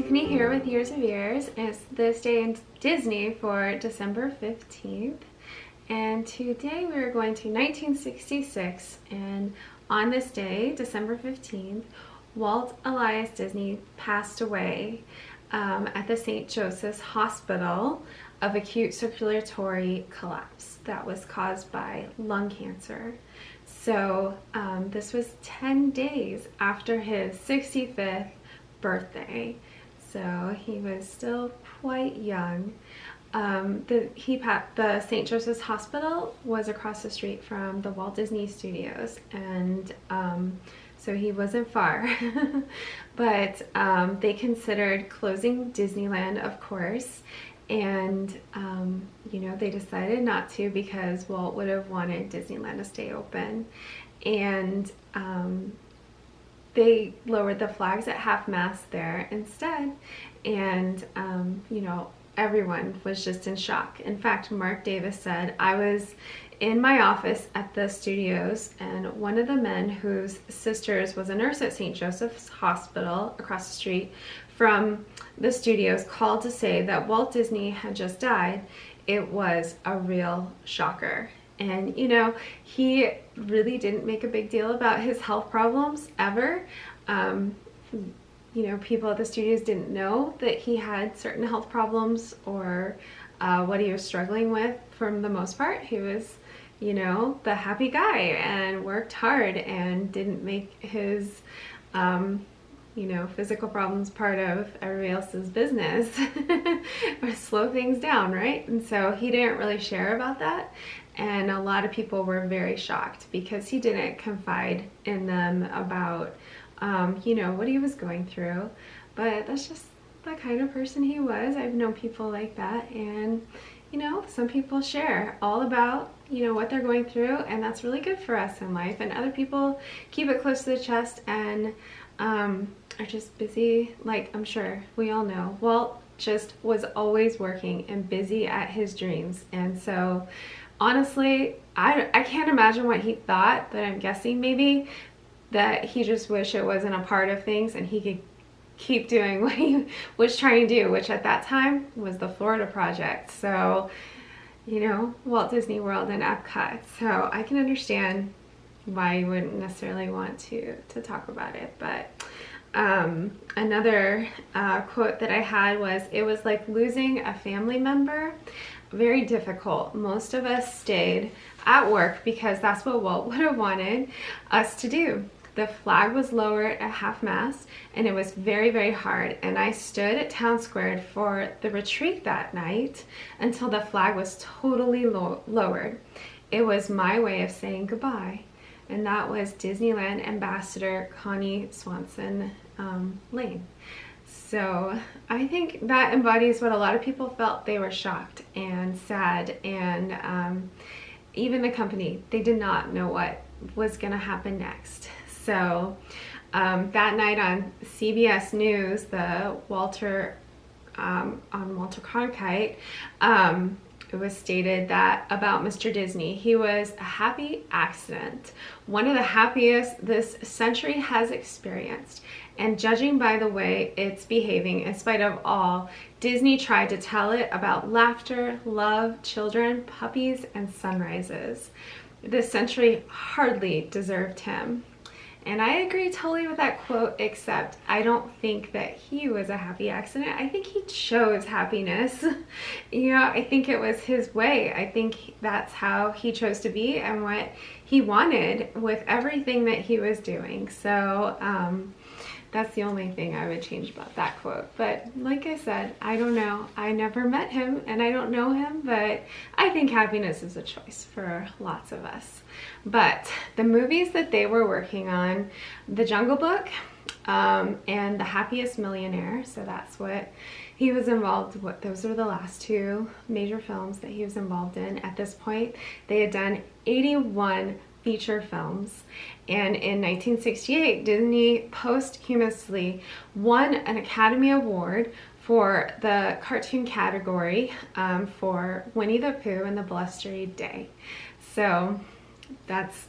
Tiffany here with Years of Years. It's this day in Disney for December 15th. And today we're going to 1966, and on this day, December 15th, Walt Elias Disney passed away at the St. Joseph's Hospital of acute circulatory collapse that was caused by lung cancer. So this was 10 days after his 65th birthday, so he was still quite young. The St. Joseph's Hospital was across the street from the Walt Disney Studios, and so he wasn't far. But they considered closing Disneyland, of course, and you know, they decided not to because Walt would have wanted Disneyland to stay open. And they lowered the flags at half-mast there instead, and you know, everyone was just in shock. In fact, Mark Davis said, "I was in my office at the studios, and one of the men whose sisters was a nurse at St. Joseph's Hospital across the street from the studios called to say that Walt Disney had just died. It was a real shocker." And you know, he really didn't make a big deal about his health problems ever. You know, people at the studios didn't know that he had certain health problems or what he was struggling with. For the most part, he was, you know, the happy guy and worked hard and didn't make his you know, physical problems part of everybody else's business or slow things down, right? And so he didn't really share about that, and a lot of people were very shocked because he didn't confide in them about you know, what he was going through. But that's just the kind of person he was. I've known people like that, and you know, some people share all about, you know, what they're going through, and that's really good for us in life, and other people keep it close to the chest and are just busy. Like, I'm sure we all know, Walt just was always working and busy at his dreams. And so honestly, I can't imagine what he thought, but I'm guessing maybe that he just wished it wasn't a part of things and he could keep doing what he was trying to do, which at that time was the Florida project. So, you know, Walt Disney World and Epcot. So I can understand why you wouldn't necessarily want to talk about it. But another quote that I had was, "It was like losing a family member. Very difficult. Most of us stayed at work because that's what Walt would have wanted us to do. The flag was lowered at half-mast, and it was very, very hard. And I stood at Town Square for the retreat that night until the flag was totally lowered. It was my way of saying goodbye." And that was Disneyland Ambassador Connie Swanson Lane. So I think that embodies what a lot of people felt. They were shocked and sad, and even the company, they did not know what was going to happen next. So that night on CBS News, the Walter Cronkite, it was stated that about Mr. Disney, he was a happy accident, one of the happiest this century has experienced. And judging by the way it's behaving, in spite of all, Disney tried to tell it about laughter, love, children, puppies, and sunrises. This century hardly deserved him. And I agree totally with that quote, except I don't think that he was a happy accident. I think he chose happiness. You know, I think it was his way. I think that's how he chose to be and what he wanted with everything that he was doing. So that's the only thing I would change about that quote. But like I said, I don't know. I never met him and I don't know him, but I think happiness is a choice for lots of us. But the movies that they were working on, The Jungle Book and The Happiest Millionaire, so that's what he was involved with. Those were the last two major films that he was involved in. At this point, they had done 81 feature films, and in 1968 Disney posthumously won an Academy Award for the cartoon category for Winnie the Pooh and the Blustery Day. So that's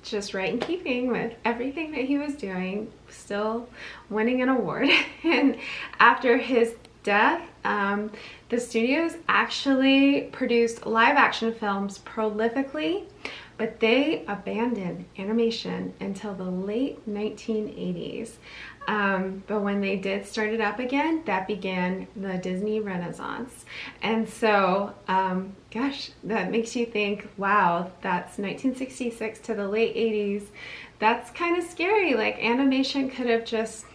just right in keeping with everything that he was doing, still winning an award. And after his death, the studios actually produced live action films prolifically, but they abandoned animation until the late 1980s. But when they did start it up again, that began the Disney Renaissance. And so, gosh, that makes you think, wow, that's 1966 to the late 80s. That's kind of scary. Like, animation could have just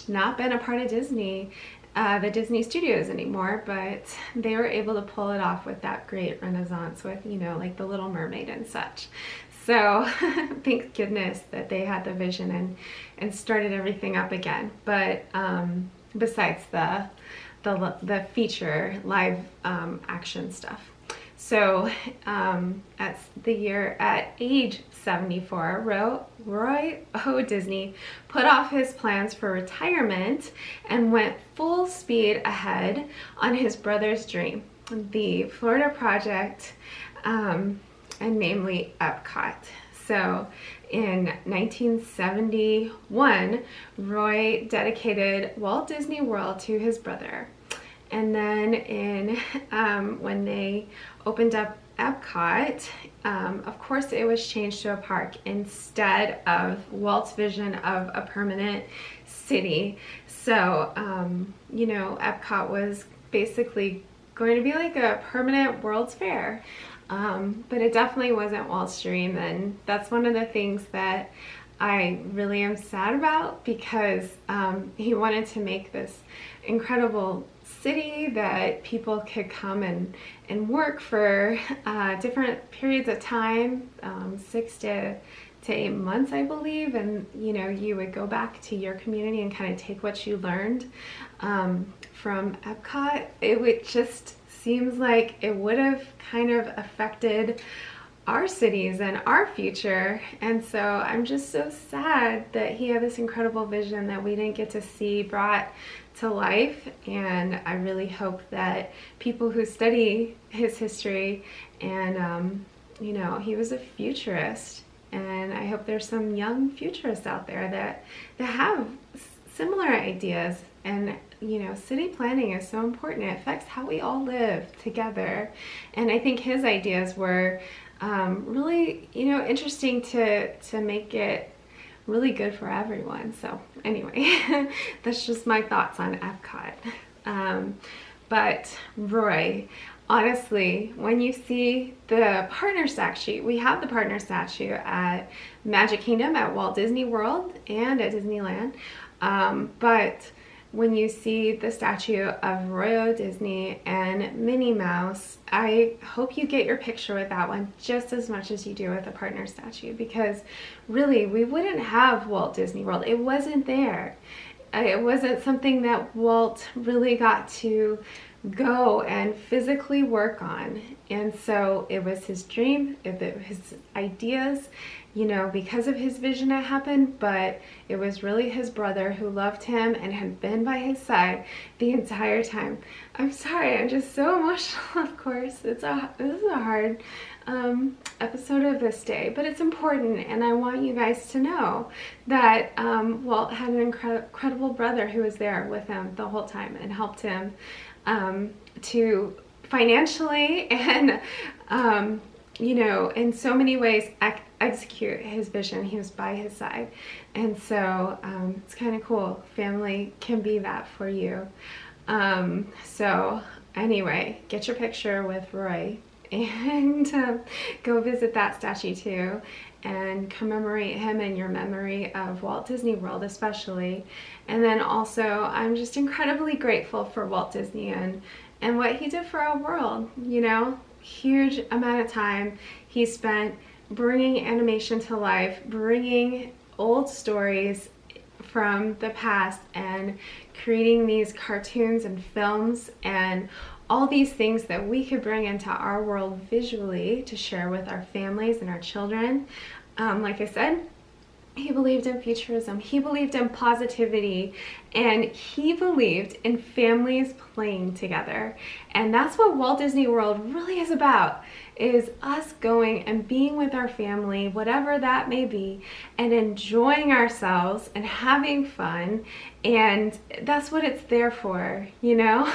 not been a part of Disney, the Disney studios anymore, but they were able to pull it off with that great Renaissance with, you know, like the Little Mermaid and such. So thank goodness that they had the vision and started everything up again. But besides the feature live action stuff. So at age 74, Roy O. Disney put off his plans for retirement and went full speed ahead on his brother's dream, the Florida project, and namely Epcot. So in 1971, Roy dedicated Walt Disney World to his brother. And then when they opened up Epcot, of course it was changed to a park instead of Walt's vision of a permanent city. So, you know, Epcot was basically going to be like a permanent World's Fair. But it definitely wasn't Walt's dream, and that's one of the things that I really am sad about, because he wanted to make this incredible city that people could come and work for different periods of time, 6 to 8 months, I believe, and you know, you would go back to your community and kind of take what you learned from Epcot. It would just seems like it would have kind of affected our cities and our future. And so I'm just so sad that he had this incredible vision that we didn't get to see brought to life. And I really hope that people who study his history, and you know, he was a futurist, and I hope there's some young futurists out there that have similar ideas. And you know, city planning is so important. It affects how we all live together. And I think his ideas were really, you know, interesting to make it really good for everyone. So anyway, that's just my thoughts on Epcot. But Roy, honestly, when you see the partner statue, we have the partner statue at Magic Kingdom, at Walt Disney World, and at Disneyland. But when you see the statue of Roy O. Disney and Minnie Mouse, I hope you get your picture with that one just as much as you do with the partner statue, because really, we wouldn't have Walt Disney World. It wasn't there. It wasn't something that Walt really got to go and physically work on. And so it was his dream, his ideas, you know, because of his vision it happened, but it was really his brother who loved him and had been by his side the entire time. I'm sorry, I'm just so emotional, of course. This is a hard episode of this day, but it's important, and I want you guys to know that Walt had an incredible brother who was there with him the whole time and helped him to financially and you know, in so many ways execute his vision. He was by his side. And so it's kind of cool. Family can be that for you. So anyway, get your picture with Roy and go visit that statue too, and commemorate him in your memory of Walt Disney World especially. And then also, I'm just incredibly grateful for Walt Disney and what he did for our world. You know, huge amount of time he spent bringing animation to life, bringing old stories from the past and creating these cartoons and films and all these things that we could bring into our world visually to share with our families and our children. Like I said, he believed in futurism, he believed in positivity, and he believed in families playing together. And that's what Walt Disney World really is about. is us going and being with our family, whatever that may be, and enjoying ourselves and having fun. And that's what it's there for, you know?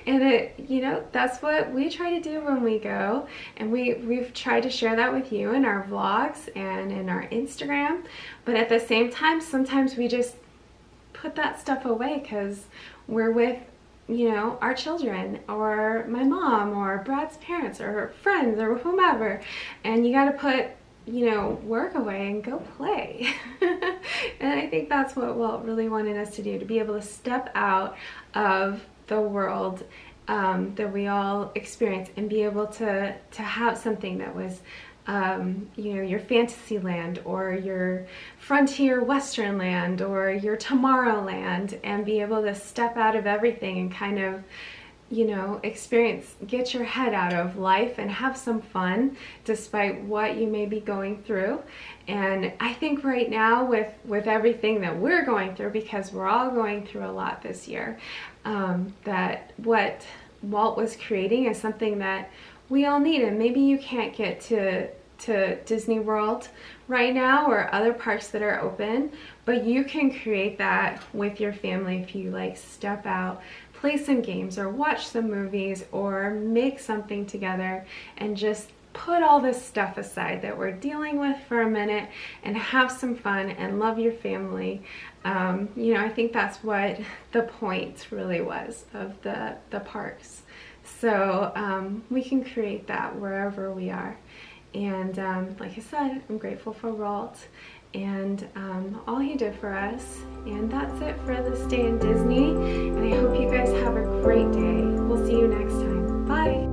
And that's what we try to do when we go. And we've tried to share that with you in our vlogs and in our Instagram. But at the same time, sometimes we just put that stuff away because we're with, our children or my mom or Brad's parents or friends or whomever. And you got to put work away and go play. And I think that's what Walt really wanted us to do, to be able to step out of the world that we all experience and be able to have something that was your fantasy land or your frontier western land or your Tomorrowland, and be able to step out of everything and kind of experience, get your head out of life and have some fun despite what you may be going through. And I think right now with everything that we're going through, because we're all going through a lot this year, that what Walt was creating is something that we all need. And maybe you can't get to Disney World right now or other parks that are open, but you can create that with your family if you step out, play some games or watch some movies or make something together, and just put all this stuff aside that we're dealing with for a minute and have some fun and love your family. I think that's what the point really was of the parks. So we can create that wherever we are. And like I said, I'm grateful for Walt and all he did for us. And that's it for this day in Disney. And I hope you guys have a great day. We'll see you next time. Bye.